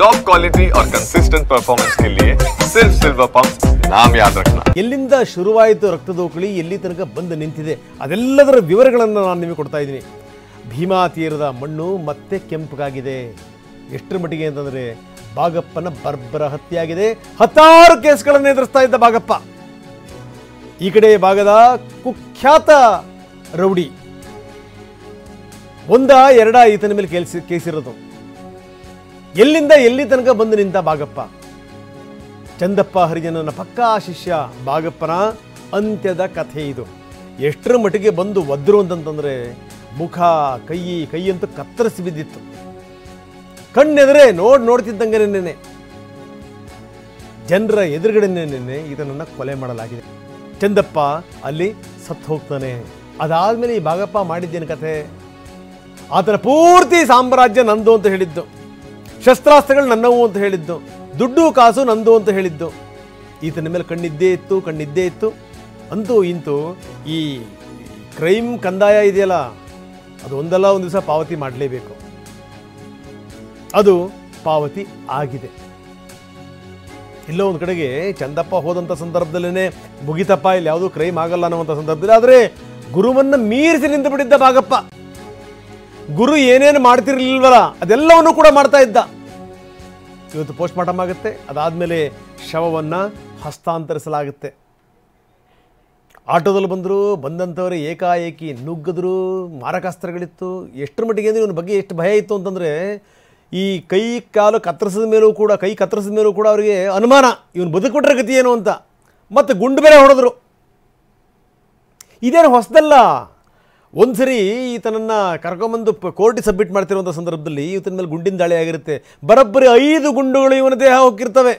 Top quality और consistent performance के लिए सिर्फ सिल्वर पंप नाम याद रखना। ಎಲ್ಲಿಂದ ಶುರುವಾಯಿತು ರಕ್ತದೋಕಳಿ ಎಲ್ಲಿ ತನಕ ಬಂದು ನಿಂತಿದೆ ಅದೆಲ್ಲದರ ವಿವರಗಳನ್ನು ನಾನು ನಿಮಗೆ ಕೊಡ್ತಾ ಇದ್ದೀನಿ. ಭೀಮಾ ತೀರದ ಮಣ್ಣು ಮತ್ತೆ ಕೆಂಪಗಾಗಿದೆ. ಎಷ್ಟರ ಮಟ್ಟಿಗೆ ಅಂತಂದರೆ ಬಾಗಪ್ಪನ ಬರ್ಬರ ಹತ್ಯೆಯಾಗಿದೆ. 10 ಕೇಸ್ಗಳನ್ನು ಎದುರಿಸ್ತಾ ಇದ್ದ ಬಾಗಪ್ಪ ಈ ಕಡೆ ಭಾಗದ ಕುಖ್ಯಾತ ರೌಡಿ ಒಂದ ಎರಡ ಈತನ ಮೇಲೆ ಕೇಸಿರೋದು. ಎಲ್ಲಿಂದ ಎಲ್ಲಿ ತನಕ ಬಂದು ನಿಂತ ಬಾಗಪ್ಪ. ಚಂದಪ್ಪ ಹರಿಜನನ ಪಕ್ಕಾ ಶಿಷ್ಯ ಬಾಗಪ್ಪನ ಅಂತ್ಯದ ಕಥೆ ಇದು. ಎಷ್ಟರ ಮಟ್ಟಿಗೆ ಬಂದು ಒದ್ರು ಅಂತಂತಂದರೆ ಮುಖ ಕೈ ಅಂತೂ ಕತ್ತರಿಸಿ ಬಿದ್ದಿತ್ತು. ಕಣ್ಣೆದರೆ ನೋಡ್ತಿದ್ದಂಗೆ ಜನರ ಎದುರುಗಡೆನೇ ಇದನ್ನು ಕೊಲೆ ಮಾಡಲಾಗಿದೆ. ಚಂದಪ್ಪ ಅಲ್ಲಿ ಸತ್ತು ಹೋಗ್ತಾನೆ. ಅದಾದಮೇಲೆ ಈ ಬಾಗಪ್ಪ ಮಾಡಿದ್ದೇನು ಕಥೆ? ಆತನ ಪೂರ್ತಿ ಸಾಮ್ರಾಜ್ಯ ನಂದು ಅಂತ ಹೇಳಿದ್ದು, ಶಸ್ತ್ರಾಸ್ತ್ರಗಳು ನನ್ನವು ಅಂತ ಹೇಳಿದ್ದು, ದುಡ್ಡು ಕಾಸು ನಂದು ಅಂತ ಹೇಳಿದ್ದು. ಈತನ ಮೇಲೆ ಕಣ್ಣಿದ್ದೇ ಇತ್ತು. ಅಂತೂ ಇಂತೂ ಈ ಕ್ರೈಮ್ ಕಂದಾಯ ಇದೆಯಲ್ಲ ಅದು ಒಂದಲ್ಲ ಒಂದು ದಿವಸ ಪಾವತಿ ಮಾಡಲೇಬೇಕು. ಅದು ಪಾವತಿ ಆಗಿದೆ. ಎಲ್ಲೋ ಒಂದು ಕಡೆಗೆ ಚಂದಪ್ಪ ಹೋದಂಥ ಸಂದರ್ಭದಲ್ಲೇ ಮುಗಿತಪ್ಪ ಇಲ್ಲಿ ಯಾವುದೂ ಕ್ರೈಮ್ ಆಗಲ್ಲ ಅನ್ನುವಂಥ ಸಂದರ್ಭದಲ್ಲಿ, ಆದರೆ ಗುರುವನ್ನು ಮೀರಿಸಿ ನಿಂತು ಬಿಟ್ಟಿದ್ದ ಬಾಗಪ್ಪ. ಗುರು ಏನೇನು ಮಾಡ್ತಿರ್ಲಿಲ್ವಲ್ಲ ಅದೆಲ್ಲವನ್ನು ಕೂಡ ಮಾಡ್ತಾ ಇದ್ದ. ಇವತ್ತು ಪೋಸ್ಟ್ ಮಾರ್ಟಮ್ ಆಗುತ್ತೆ, ಅದಾದಮೇಲೆ ಶವವನ್ನು ಹಸ್ತಾಂತರಿಸಲಾಗುತ್ತೆ. ಆಟೋದಲ್ಲಿ ಬಂದಂಥವರೇ ಏಕಾಏಕಿ ನುಗ್ಗಿದ್ರು, ಮಾರಕಾಸ್ತ್ರಗಳಿತ್ತು. ಎಷ್ಟರ ಮಟ್ಟಿಗೆ ಅಂದರೆ ಇವನ ಬಗ್ಗೆ ಎಷ್ಟು ಭಯ ಇತ್ತು ಅಂತಂದರೆ ಈ ಕೈ ಕತ್ತರಿಸಿದ ಮೇಲೂ ಕೂಡ ಅವರಿಗೆ ಅನುಮಾನ ಇವನು ಬದುಕ್ಬಿಟ್ರೆ ಗತಿ ಏನು ಅಂತ. ಮತ್ತು ಗುಂಡು ಬೇರೆ ಹೊಡೆದ್ರು. ಇದೇನು ಹೊಸದಲ್ಲ. ಒಂದು ಸರಿ ಈತನನ್ನು ಕರ್ಕೊಂಬಂದು ಕೋರ್ಟಿಗೆ ಸಬ್ಮಿಟ್ ಮಾಡ್ತಿರುವಂಥ ಸಂದರ್ಭದಲ್ಲಿ ಈತನ ಮೇಲೆ ಗುಂಡಿನ ದಾಳಿ ಆಗಿರುತ್ತೆ. ಬರೋಬ್ಬರಿ 5 ಗುಂಡುಗಳು ಇವನ ದೇಹ ಹೋಗಿರ್ತವೆ.